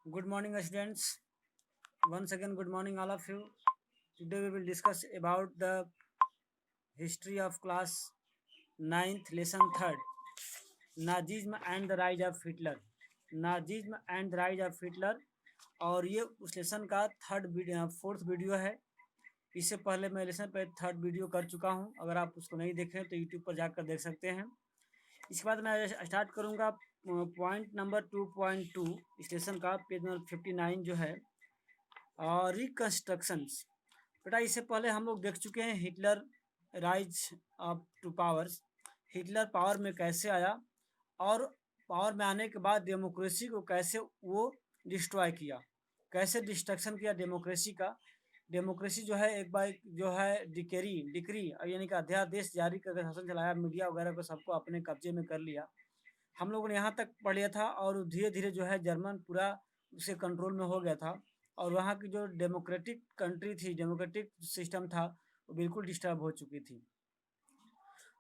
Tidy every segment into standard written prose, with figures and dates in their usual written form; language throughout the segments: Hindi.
Good morning, students. Once again, good morning, all of you. Today we will discuss about the history of class ninth, lesson 3rd, Nazism and the rise of Hitler. Nazism and the rise of Hitler, और ये उस लेसन का फोर्थ वीडियो है। इससे पहले मैं लेसन पे थर्ड वीडियो कर चुका हूँ। अगर आप उसको नहीं देख रहे हैं तो यूट्यूब पर जाकर देख सकते हैं। इसके बाद मैं स्टार्ट करूँगा पॉइंट नंबर 2.2 इस लेसन का, पेज नंबर 59 जो है, रिकंस्ट्रक्शंस। बेटा इससे पहले हम लोग देख चुके हैं Hitler rise up two powers. Hitler power में कैसे आया और पावर में आने के बाद डेमोक्रेसी को कैसे वो डिस्ट्रॉय किया, कैसे डिस्ट्रक्शन किया डेमोक्रेसी का। डेमोक्रेसी जो है एक बार जो है डिक्री यानी कि अध्यादेश जारी करके शासन चलाया, मीडिया वगैरह को सबको अपने कब्जे में कर लिया। हम लोगों ने यहाँ तक पढ़ लिया था और धीरे धीरे जो है जर्मन पूरा उसे कंट्रोल में हो गया था और वहाँ की जो डेमोक्रेटिक कंट्री थी, डेमोक्रेटिक सिस्टम था, वो बिल्कुल डिस्टर्ब हो चुकी थी।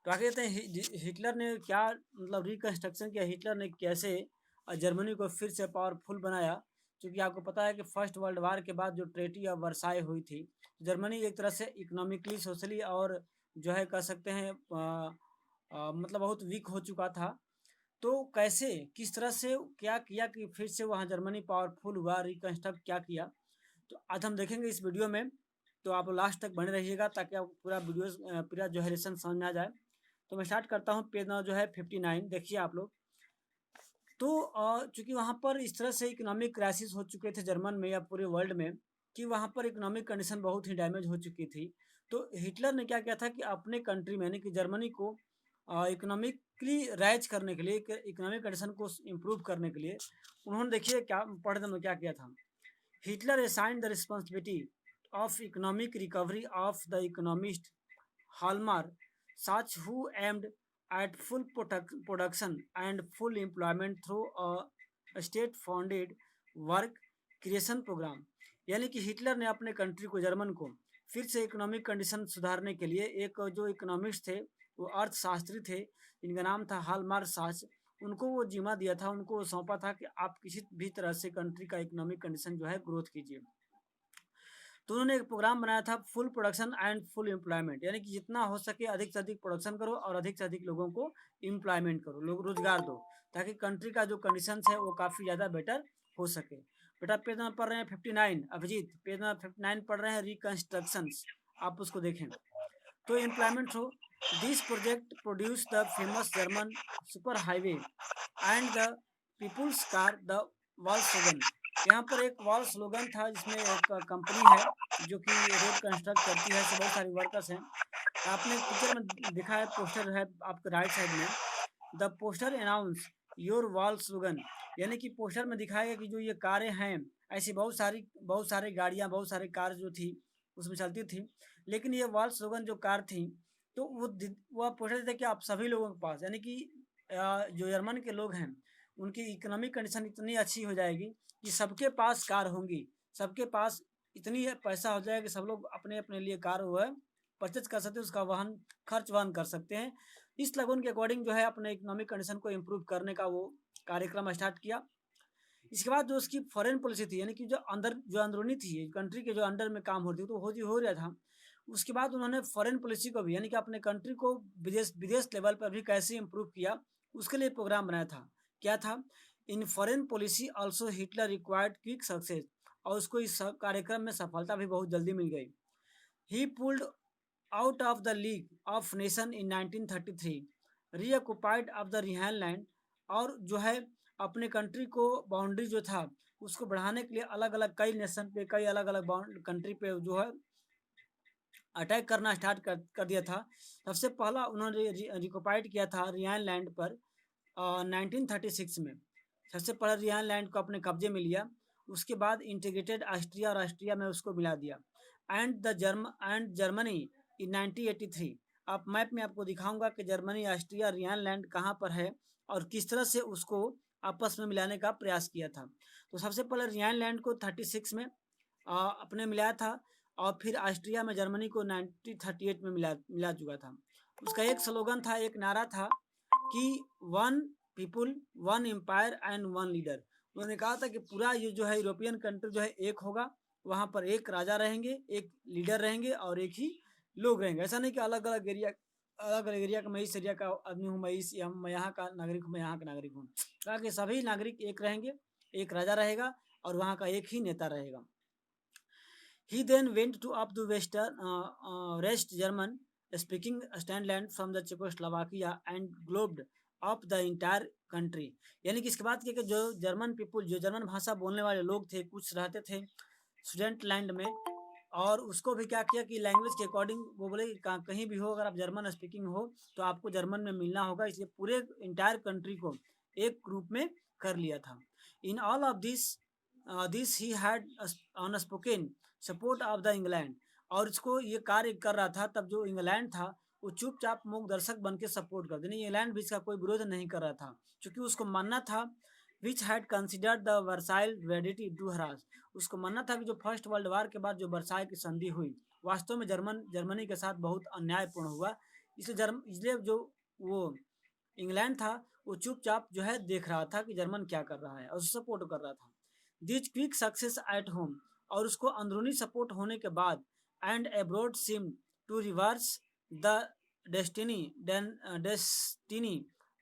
तो आगे कहते हैं हिटलर ने क्या मतलब रिकंस्ट्रक्शन किया, हिटलर ने कैसे जर्मनी को फिर से पावरफुल बनाया। क्योंकि आपको पता है कि फर्स्ट वर्ल्ड वार के बाद जो ट्रेटी ऑफ वर्साई हुई थी, जर्मनी एक तरह से इकोनॉमिकली, सोशली और जो है कह सकते हैं मतलब बहुत वीक हो चुका था। तो कैसे, किस तरह से क्या किया कि फिर से वहाँ जर्मनी पावरफुल हुआ, रिकंस्ट्रक्ट क्या किया, तो आज हम देखेंगे इस वीडियो में। तो आप लास्ट तक बने रहिएगा ताकि आप पूरा जो है लेसन समझ में आ जाए। तो मैं स्टार्ट करता हूँ, पेज नंबर जो है 59 देखिए आप लोग। तो चूंकि वहाँ पर इस तरह से इकोनॉमिक क्राइसिस हो चुके थे जर्मन में या पूरे वर्ल्ड में कि वहाँ पर इकोनॉमिक कंडीशन बहुत ही डैमेज हो चुकी थी। तो हिटलर ने क्या किया था कि अपने कंट्री में यानी कि जर्मनी को इकोनॉमिकली राइज करने के लिए, इकोनॉमिक कंडीशन को इम्प्रूव करने के लिए उन्होंने देखिए क्या पढ़ने में क्या किया था। Hitler assigned the responsibility of economic recovery of the economist Hallmar, such who aimed at full production and full employment through a state-funded work creation program। यानी कि हिटलर ने अपने कंट्री को, जर्मन को, फिर से इकोनॉमिक कंडीशन सुधारने के लिए एक जो इकोनॉमिस्ट थे, वो अर्थशास्त्री थे, इनका नाम था हालमार साच, उनको वो जिम्मा दिया था, उनको सौंपा था कि आप किसी भी तरह से कंट्री का इकोनॉमिक कंडीशन जो है ग्रोथ कीजिए। तो उन्होंने एक प्रोग्राम बनाया था, full production and full employment, यानी कि जितना हो सके अधिक से अधिक प्रोडक्शन करो और अधिक से अधिक लोगों को एम्प्लॉयमेंट करो, लोग रोजगार दो, ताकि कंट्री का जो कंडीशन है वो काफ़ी ज़्यादा बेटर हो सके। बेटा पेज नंबर पढ़ रहे हैं 59, अभिजीत पेज नंबर 59 पढ़ रहे हैं, रिकंस्ट्रक्शन, आप उसको देखें। तो एम्प्लॉयमेंट हो, this project produce the famous German super highway and the people's car the Volkswagen. यहाँ पर एक वॉल स्लोगन था जिसमें एक कंपनी है जो कि रोड कंस्ट्रक्ट करती है, इससे बहुत सारे वर्कर्स हैं। आपने पिक्चर में देखा है, पोस्टर है आपके राइट साइड में, the poster announce your wall slogan, यानी कि पोस्टर में दिखाया कि जो ये कारें हैं, ऐसी बहुत सारी गाड़ियाँ, बहुत सारी कार जो थी उसमें चलती थी, लेकिन ये वॉल स्लोगन जो कार थी, तो वो पोस्टर देते कि आप सभी लोगों के पास, यानी कि जो जर्मन के लोग हैं उनकी इकोनॉमिक कंडीशन इतनी अच्छी हो जाएगी कि सबके पास कार होंगी, सबके पास इतनी पैसा हो जाएगा कि सब लोग अपने अपने लिए कार वो है परचेज कर सकते हैं, उसका खर्च वहन कर सकते हैं। इस लगन के अकॉर्डिंग जो है अपने इकोनॉमिक कंडीशन को इम्प्रूव करने का वो कार्यक्रम स्टार्ट किया। इसके बाद जो उसकी फॉरेन पॉलिसी थी, यानी कि जो अंदरूनी थी कंट्री के जो अंडर में काम होती तो हो रहा था, उसके बाद उन्होंने फॉरेन पॉलिसी को भी, यानी कि अपने कंट्री को विदेश लेवल पर भी कैसे इम्प्रूव किया, उसके लिए प्रोग्राम बनाया था। क्या था? In foreign policy also Hitler required quick success, और उसको इस कार्यक्रम में सफलता भी बहुत जल्दी मिल गई। ही pulled out of the league of nation in 1933, रीऑक्युपाइड of the Rihan land, और जो है अपने कंट्री को बाउंड्री जो था उसको बढ़ाने के लिए अलग अलग कई नेशन पे, कई अलग अलग कंट्री पे जो है अटैक करना स्टार्ट कर दिया था। सबसे पहला उन्होंने रिकोपाइड किया था रियान लैंड पर 1936 में, सबसे पहले रियान लैंड को अपने कब्जे में लिया। उसके बाद इंटीग्रेटेड ऑस्ट्रिया और ऑस्ट्रिया में उसको मिला दिया। And Germany in 1983। आप मैप में आपको दिखाऊंगा कि जर्मनी, ऑस्ट्रिया, रियान लैंड कहाँ पर है और किस तरह से उसको आपस में मिलाने का प्रयास किया था। तो सबसे पहले रियान लैंड को 36 में अपने मिलाया था, और फिर ऑस्ट्रिया में जर्मनी को 1938 में मिला चुका था। उसका एक स्लोगन था, एक नारा था कि one people one empire and one leader. उन्होंने कहा था कि पूरा ये जो है यूरोपियन कंट्री जो है एक होगा, वहाँ पर एक राजा रहेंगे, एक लीडर रहेंगे और एक ही लोग रहेंगे। ऐसा नहीं कि अलग अलग एरिया का, मैं इस एरिया का आदमी हूँ, मैं यहाँ का नागरिक हूँ, मैं यहाँ का नागरिक हूँ। कहा कि सभी नागरिक एक रहेंगे, एक राजा रहेगा और वहाँ का एक ही नेता रहेगा। He then went to up the West German speaking Stand from the Czechoslovakia and globed up the entire country। यानी कि इसके बाद क्या कि जो जर्मन पीपुल, जो जर्मन भाषा बोलने वाले लोग थे, कुछ रहते थे स्टूडेंट लैंड में, और उसको भी क्या किया कि लैंग्वेज के अकॉर्डिंग वो बोले कि कहीं भी हो, अगर आप जर्मन स्पीकिंग हो तो आपको जर्मन में मिलना होगा, इसलिए पूरे इंटायर कंट्री को एक ग्रुप में कर लिया था। In all of this he had unspoken support of the England. और इसको ये कार्य कर रहा था तब जो इंग्लैंड था वो चुपचाप मूक दर्शक बन के सपोर्ट कर देने, इंग्लैंड भी इसका कोई विरोध नहीं कर रहा था, क्योंकि उसको मानना था which had considered the Versailles वेडिटी टू हरास। उसको मानना था कि जो फर्स्ट वर्ल्ड वार के बाद जो वर्साई की संधि हुई वास्तव में जर्मनी के साथ बहुत अन्यायपूर्ण हुआ, इसलिए जो वो इंग्लैंड था वो चुपचाप जो है देख रहा था कि जर्मन क्या कर रहा है और सपोर्ट कर रहा था। This quick success at home, और उसको अंदरूनी सपोर्ट होने के बाद and abroad seem to reverse the destiny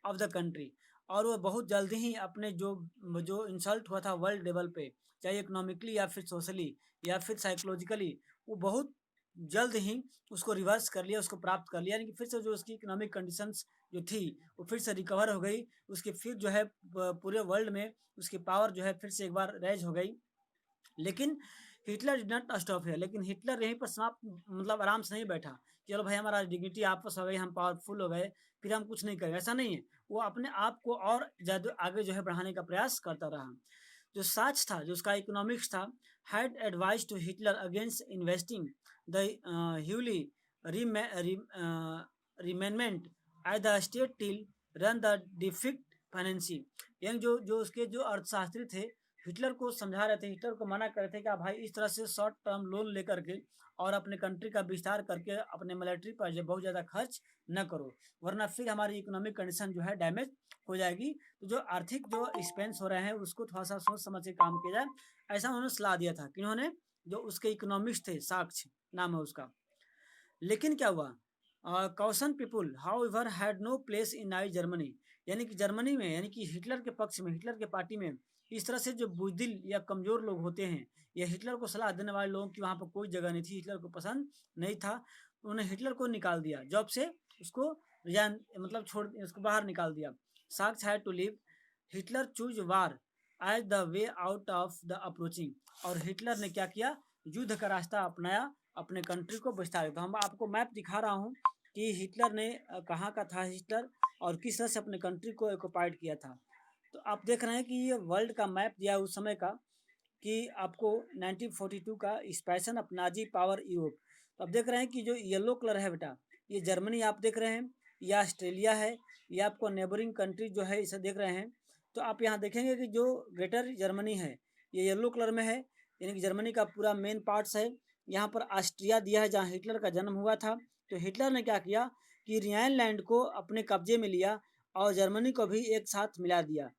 of the country. और वो बहुत जल्दी ही अपने जो इंसल्ट हुआ था वर्ल्ड लेवल पे, चाहे इकोनॉमिकली या फिर सोशली या फिर साइकोलॉजिकली, वो बहुत जल्द ही उसको रिवर्स कर लिया, उसको प्राप्त कर लिया। यानी कि फिर से जो उसकी इकोनॉमिक कंडीशंस जो थी वो फिर से रिकवर हो गई, उसके फिर जो है पूरे वर्ल्ड में उसकी पावर जो है फिर से एक बार रेज हो गई। लेकिन हिटलर डिड नॉट स्टॉप है, लेकिन हिटलर यहीं पर समाप्त, मतलब आराम से नहीं बैठा, चलो भाई हमारा डिग्निटी आपस हो गई, हम पावरफुल हो गए, फिर हम कुछ नहीं करेंगे, ऐसा नहीं है। वो अपने आप को और ज़्यादा आगे जो है बढ़ाने का प्रयास करता रहा। जो साच था, जो उसका इकोनॉमिक्स था, had advise to Hitler against investing the hugely rearmament at the state till run the deficit finance. यानी जो उसके जो अर्थशास्त्री थे हिटलर को समझा रहे थे, हिटलर को मना कर रहे थे कि आप भाई इस तरह से शॉर्ट टर्म लोन लेकर के और अपने कंट्री का विस्तार करके अपने मिलिट्री पर जो बहुत ज़्यादा खर्च न करो, वरना फिर हमारी इकोनॉमिक कंडीशन जो है डैमेज हो जाएगी। तो जो आर्थिक जो एक्सपेंस हो रहे हैं उसको थोड़ा सा सोच समझ के काम किया जाए, ऐसा उन्होंने सलाह दिया था। किन्होंने? जो उसके इकोनॉमिक्स थे, साक्ष नाम है उसका। लेकिन क्या हुआ, कौशन people however had no place in Nazi Germany. यानी कि जर्मनी में, यानी कि हिटलर के पक्ष में, हिटलर के पार्टी में इस तरह से जो बुजदिल या कमज़ोर लोग होते हैं या हिटलर को सलाह देने वाले लोगों की वहाँ पर कोई जगह नहीं थी, हिटलर को पसंद नहीं था। उन्होंने हिटलर को निकाल दिया जॉब से, उसको रिजाइन मतलब छोड़, उसको बाहर निकाल दिया। साक्स had to leave, Hitler choose war as the way out of the approaching. और हिटलर ने क्या किया, युद्ध का रास्ता अपनाया अपने कंट्री को विस्तार। तो हम आपको मैप दिखा रहा हूँ कि हिटलर ने कहाँ का था हिटलर और किस तरह से अपने कंट्री को ऑक्युपाइड किया था। तो आप देख रहे हैं कि ये वर्ल्ड का मैप दिया उस समय का, कि आपको 1942 का expansion of Nazi power Europe. तो आप देख रहे हैं कि जो येलो कलर है बेटा, ये जर्मनी आप देख रहे हैं, या ऑस्ट्रेलिया है, या आपको नेबरिंग कंट्री जो है इसे देख रहे हैं। तो आप यहाँ देखेंगे कि जो ग्रेटर जर्मनी है ये येलो कलर में है, यानी कि जर्मनी का पूरा मेन पार्ट्स है। यहाँ पर ऑस्ट्रिया दिया है जहाँ हिटलर का जन्म हुआ था। तो हिटलर ने क्या किया कि रियानलैंड को अपने कब्जे में लिया और जर्मनी को भी एक साथ मिला दिया।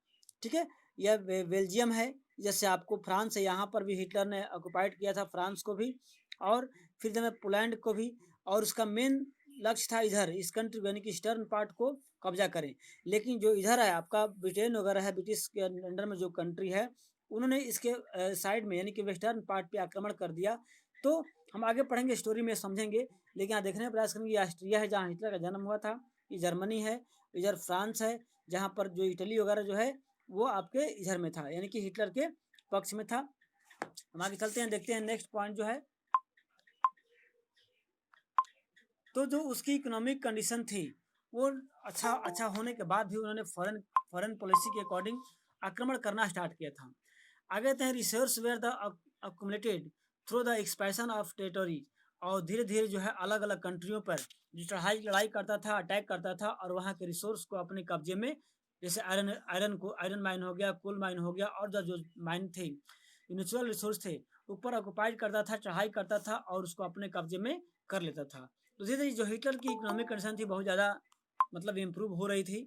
ठीक है, यह बेल्जियम है, जैसे आपको फ्रांस है, यहाँ पर भी हिटलर ने ऑक्युपाइड किया था फ्रांस को भी, और फिर जो है पोलैंड को भी। और उसका मेन लक्ष्य था इधर इस कंट्री यानी कि ईस्टर्न पार्ट को कब्जा करें। लेकिन जो इधर है आपका ब्रिटेन वगैरह है, ब्रिटिश के अंडर में जो कंट्री है, उन्होंने इसके साइड में यानी कि वेस्टर्न पार्ट पे आक्रमण कर दिया। तो हम आगे पढ़ेंगे स्टोरी में समझेंगे, लेकिन यहाँ देखने का प्रयास करेंगे। ये ऑस्ट्रिया है जहाँ हिटलर का जन्म हुआ था, ये जर्मनी है, इधर फ्रांस है जहाँ पर जो इटली वगैरह जो है वो आपके इधर में था, यानी कि हिटलर के पक्ष में था। हम आगे चलते हैं, देखते हैं नेक्स्ट पॉइंट जो है। तो जो उसकी इकोनॉमिक कंडीशन थी वो अच्छा होने के बाद भी उन्होंने फॉरेन पॉलिसी के अकॉर्डिंग आक्रमण करना स्टार्ट किया था। आगे हैं resource were the accumulated through the expansion of territory. और धीरे धीरे जो है अलग अलग कंट्रियों पर जो लड़ाई करता था, अटैक करता था और वहाँ के रिसोर्स को अपने कब्जे में, जैसे आयरन माइन हो गया, कोल माइन हो गया, और जो माइन थे, नेचुरल रिसोर्स थे, ऊपर ऑक्युपाइड करता था, चढ़ाई करता था और उसको अपने कब्जे में कर लेता था। तो धीरे धीरे जो हिटलर की इकोनॉमिक कंडीशन थी बहुत ज़्यादा मतलब इम्प्रूव हो रही थी।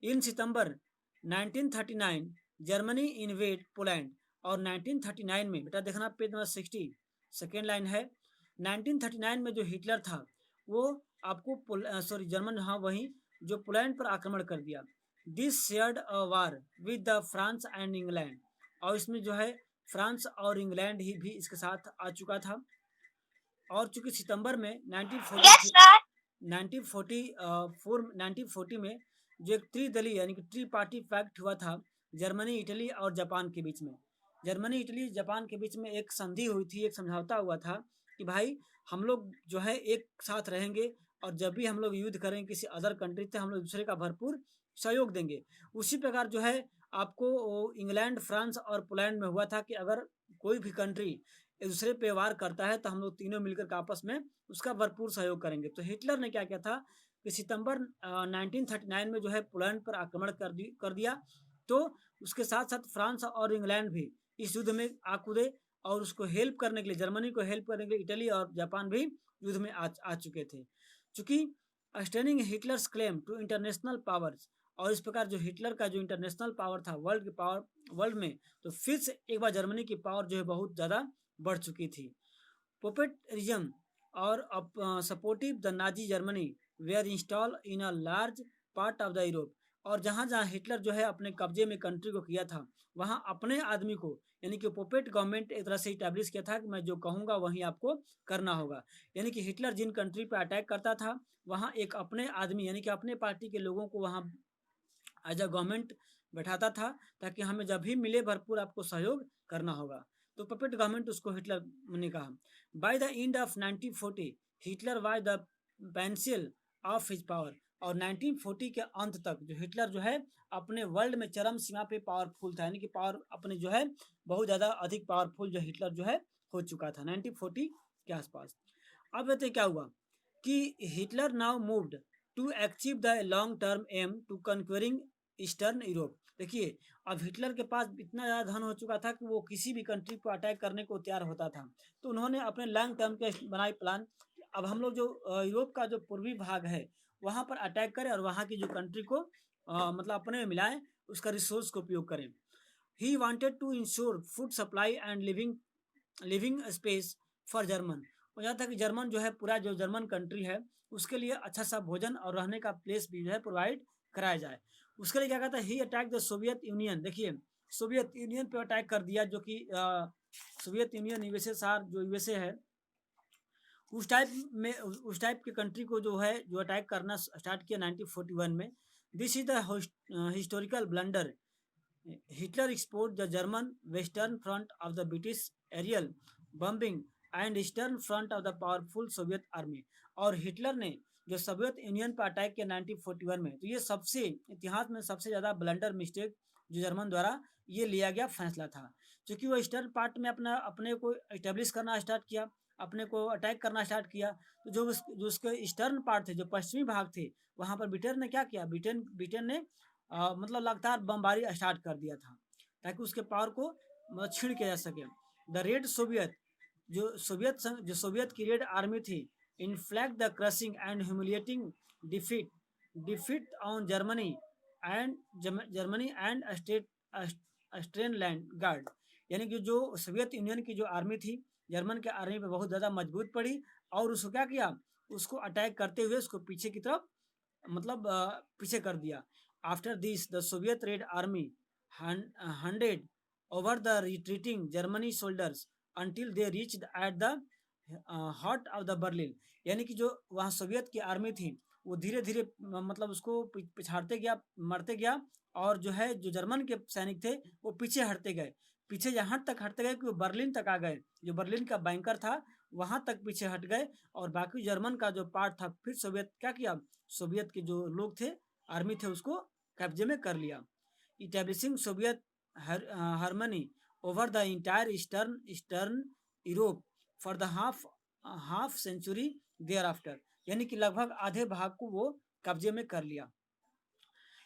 इन सितंबर 1939 जर्मनी इन्वेड पोलैंड। और 1939 में, बेटा देखना पेज नंबर 60 सेकेंड लाइन है, 1939 में जो हिटलर था वो आपको सॉरी जर्मन, हाँ वही, जो पोलैंड पर आक्रमण कर दिया। This shared a war with the France and England. और इसमें जो है फ्रांस और इंग्लैंड ही भी इसके साथ आ चुका था। और चूंकि सितंबर में 1940 में जो एक त्रिदलीय यानी कि ट्री पार्टी पैक्ट हुआ था जर्मनी, इटली और जापान के बीच में। जर्मनी, इटली, जापान के बीच में एक संधि हुई थी, एक समझौता हुआ था कि भाई हम लोग जो है एक साथ रहेंगे और जब भी हम लोग युद्ध करेंगे किसी अदर कंट्री से हम लोग दूसरे का भरपूर सहयोग देंगे। उसी प्रकार जो है आपको इंग्लैंड, फ्रांस और पोलैंड में हुआ था कि अगर कोई भी कंट्री एक दूसरे पे वार करता है तो हम लोग तीनों मिलकर के आपस में उसका भरपूर सहयोग करेंगे। तो हिटलर ने क्या किया था कि सितंबर 1939 में जो है पोलैंड पर आक्रमण कर दिया। तो उसके साथ साथ फ्रांस और इंग्लैंड भी इस युद्ध में आ कूदे और उसको हेल्प करने के लिए, जर्मनी को हेल्प करने के लिए इटली और जापान भी युद्ध में आ चुके थे। चूंकि staining Hitler's claim to international powers, और इस प्रकार जो हिटलर का जो इंटरनेशनल पावर था, वर्ल्ड की पावर, वर्ल्ड में, तो फिर से एक बार जर्मनी की पावर जो है बहुत ज़्यादा बढ़ चुकी थी। पोपेटरिज्म और supportive the Nazi Germany were install in a large part of the Europe. और जहाँ जहाँ हिटलर जो है अपने कब्जे में कंट्री को किया था वहाँ अपने आदमी को यानी कि पोपेट गवर्नमेंट एक तरह से इस्टेब्लिश किया था कि मैं जो कहूँगा वहीं आपको करना होगा। यानी कि हिटलर जिन कंट्री पर अटैक करता था वहाँ एक अपने आदमी यानी कि अपने पार्टी के लोगों को वहाँ एज अ गवर्नमेंट बैठाता था ताकि हमें जब भी मिले भरपूर आपको सहयोग करना होगा। तो पपेट गवर्नमेंट उसको हिटलर ने कहा। By the end of 1940 Hitler was the pencil of his power. और 1940 के अंत तक जो हिटलर जो है अपने वर्ल्ड में चरम सीमा पे पावरफुल था, यानी कि पावर अपने जो है बहुत ज़्यादा अधिक पावरफुल जो हिटलर जो है हो चुका था 1940 के आसपास। अब बताइए क्या हुआ कि Hitler now moved to achieve the long term aim to conquering eastern Europe. देखिए अब हिटलर के पास इतना ज़्यादा धन हो चुका था कि वो किसी भी कंट्री को अटैक करने को तैयार होता था। तो उन्होंने अपने लॉन्ग टर्म के बनाए प्लान, अब हम लोग जो यूरोप का जो पूर्वी भाग है वहाँ पर अटैक करें और वहाँ की जो कंट्री को मतलब अपने में मिलाएं, उसका रिसोर्स को उपयोग करें। He wanted to ensure food supply and living space for German. और यहाँ तक कि जर्मन जो है पूरा जो जर्मन कंट्री है उसके लिए अच्छा सा भोजन और रहने का प्लेस भी जो है प्रोवाइड कराया जाए। उसके लिए क्या कहता है, ही अटैक द सोवियत यूनियन। देखिए सोवियत यूनियन पे अटैक कर दिया, जो कि सोवियत यूनियन यूएसएसआर जो यूएसए है उस टाइप के कंट्री को जो है जो अटैक करना स्टार्ट किया 1941 में। This is the historical blunder. Hitler exposed the German western front of the British aerial bombing and eastern front of the powerful Soviet army. और हिटलर ने जो सोवियत यूनियन पर अटैक किया 1941 में, तो ये सबसे इतिहास में सबसे ज़्यादा ब्लंडर मिस्टेक जो जर्मन द्वारा ये लिया गया फैसला था। क्योंकि वो ईस्टर्न पार्ट में अपने को इस्टेब्लिश करना स्टार्ट किया, अपने को अटैक करना स्टार्ट किया। तो जो उसके ईस्टर्न पार्ट थे, जो पश्चिमी भाग थे, वहाँ पर ब्रिटेन ने क्या किया, ब्रिटेन ने मतलब लगातार बमबारी स्टार्ट कर दिया था ताकि उसके पावर को छीन किया जा सके। द रेड सोवियत, जो सोवियत की रेड आर्मी थी, inflicted the crushing and humiliating defeat on Germany and Stalingrad. यानी कि जो सोवियत यूनियन की जो आर्मी थी जर्मन के आर्मी पे बहुत ज़्यादा मजबूत पड़ी और उसको क्या किया, उसको अटैक करते हुए उसको पीछे की तरफ मतलब पीछे कर दिया। After this the Soviet red army hundred over the retreating Germany shoulders until they reached at the heart of the Berlin. यानी कि जो वहाँ सोवियत की आर्मी थी वो धीरे धीरे मतलब उसको पिछाड़ते गया, मरते गया। और जो है जो जर्मन के सैनिक थे वो पीछे हटते गए, पीछे यहाँ तक हटते गए कि वो बर्लिन तक आ गए। जो बर्लिन का बैंकर था वहाँ तक पीछे हट गए और बाकी जर्मन का जो पार्ट था फिर सोवियत क्या किया, सोवियत के जो लोग थे, आर्मी थे, उसको कब्जे में कर लिया। Establishing Soviet hegemony over the entire eastern Europe for the half century thereafter. यानी कि लगभग आधे भाग को वो कब्जे में कर लिया।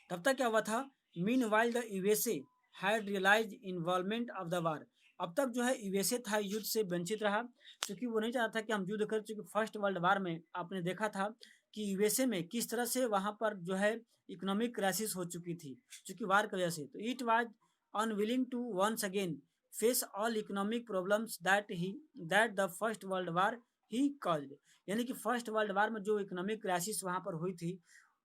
तब तक क्या हुआ था, meanwhile the USA had realize involvement of the war. अब तक जो है यूएसए था युद्ध से वंचित रहा क्योंकि वो नहीं चाहता था कि हम युद्ध कर, चूँकि फर्स्ट वर्ल्ड वार में आपने देखा था कि यूएसए में किस तरह से वहाँ पर जो है इकोनॉमिक क्राइसिस हो चुकी थी चूँकि वार की वजह से। तो it was unwilling to once again face all economic problems that the first world war he caused। यानी कि फर्स्ट वर्ल्ड वार में जो इकोनॉमिक क्राइसिस वहां पर हुई थी,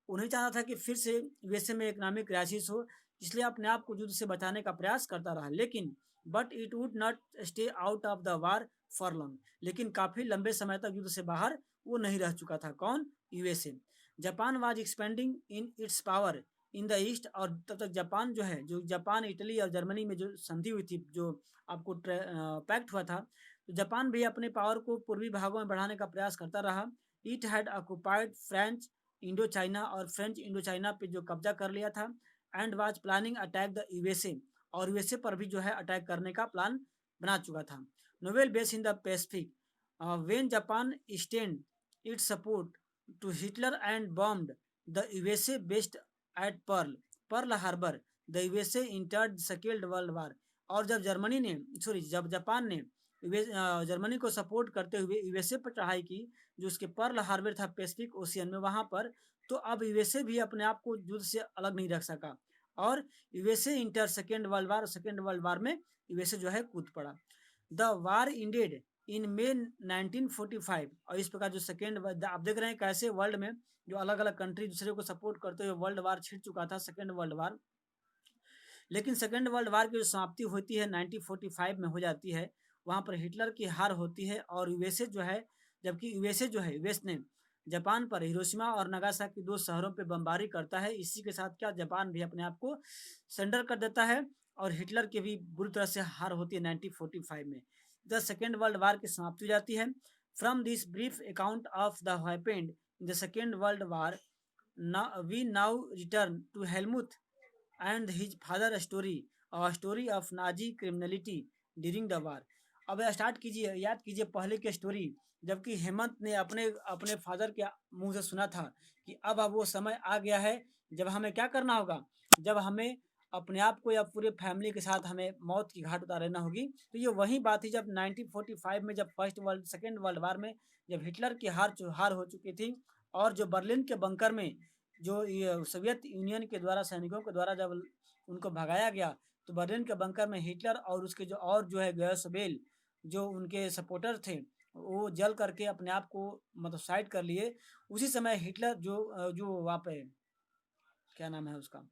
उन्हें चाहता था कि फिर से यूएसए में इकोनॉमिक क्राइसिस हो, इसलिए अपने आप को युद्ध से बचाने का प्रयास करता रहा। लेकिन but it would not stay out of the war for long. लेकिन काफी लंबे समय तक युद्ध से बाहर वो नहीं रह चुका था। कौन? USA. Japan was expanding in its power in the east. और तब तक जापान जो है, जो जापान, इटली और जर्मनी में जो संधि हुई थी, जो आपको पैक्ट हुआ था, तो जापान भी अपने पावर को पूर्वी भागों में बढ़ाने का प्रयास करता रहा। It had occupied French Indo China, और फ्रेंच इंडो चाइना पे जो कब्जा कर लिया था। And was planning attack the USA, और यूएसए पर भी जो है अटैक करने का प्लान बना चुका था। Naval base in the Pacific when Japan stand its support to Hitler and bombed the USA based at Pearl Harbour, the USA entered second world war. और जब जब जापान ने जर्मनी को सपोर्ट करते हुए यूएसए पर चढ़ाई की, जो उसके पर्ल हार्बर था पैसिफिक ओशियन में, वहां पर, तो अब यूएसए भी अपने आप को युद्ध से अलग नहीं रख सका, और यूएसए इंटर सेकेंड वर्ल्ड वार, सेकेंड वर्ल्ड वार में यूएसए जो है कूद पड़ा। द वार इंडेड इन मे 1945। और इस प्रकार जो सेकेंड, आप देख रहे हैं कैसे वर्ल्ड में जो अलग अलग कंट्री दूसरे को सपोर्ट करते हुए वर्ल्ड वार छिड़ चुका था, सेकेंड वर्ल्ड वार। लेकिन सेकेंड वर्ल्ड वार की जो समाप्ति होती है 1945 में हो जाती है, वहां पर हिटलर की हार होती है, और यूएसए जो है, जबकि यूएसए जो है, यूएस ने जापान पर हिरोशिमा और नागासाकी दो शहरों पे बमबारी करता है। इसी के साथ क्या, जापान भी अपने आप को सरेंडर कर देता है, और हिटलर की भी बुरी तरह से हार होती है 1945 में। द सेकेंड वर्ल्ड वार की समाप्ति हो जाती है। From this brief account of the happened in the second world war, we now return to Helmuth and his father story, story of Nazi criminality during the war. अब स्टार्ट कीजिए, याद कीजिए पहले की स्टोरी, जबकि हेमंत ने अपने अपने फादर के मुंह से सुना था कि अब वो समय आ गया है जब हमें क्या करना होगा, जब हमें अपने आप को या पूरे फैमिली के साथ हमें मौत की घाट उतार रहना होगी। तो ये वही बात थी जब 1945 में, जब सेकेंड वर्ल्ड वार में, जब हिटलर की हार हो चुकी थी, और जो बर्लिन के बंकर में जो सोवियत यूनियन के द्वारा, सैनिकों के द्वारा जब उनको भगाया गया, तो बर्लिन के बंकर में हिटलर और उसके जो है गैसबेल, जो उनके सपोर्टर थे, वो जल करके अपने आप को मतलब साइड कर लिए। उसी समय हिटलर जो वहाँ पे, क्या नाम है उसका,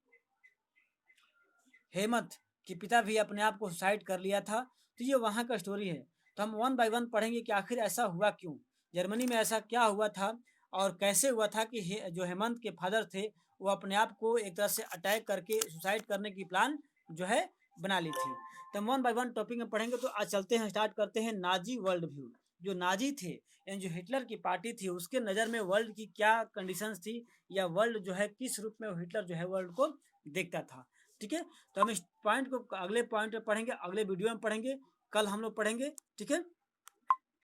हेमंत के पिता भी अपने आप को साइड कर लिया था। तो ये वहाँ का स्टोरी है। तो हम वन बाय वन पढ़ेंगे कि आखिर ऐसा हुआ क्यों, जर्मनी में ऐसा क्या हुआ था, और कैसे हुआ था कि जो हेमंत के फादर थे, वो अपने आप को एक तरह से अटैक करके सुसाइड करने की प्लान जो है बना ली थी। तो हम वन बाय वन टॉपिक में पढ़ेंगे। तो आज चलते हैं, स्टार्ट करते हैं नाजी वर्ल्ड व्यू। जो नाजी थे, यानी जो हिटलर की पार्टी थी, उसके नज़र में वर्ल्ड की क्या कंडीशंस थी, या वर्ल्ड जो है किस रूप में हिटलर जो है वर्ल्ड को देखता था। ठीक है, तो हम इस पॉइंट को अगले पॉइंट में पढ़ेंगे, अगले वीडियो में पढ़ेंगे, कल हम लोग पढ़ेंगे। ठीक है।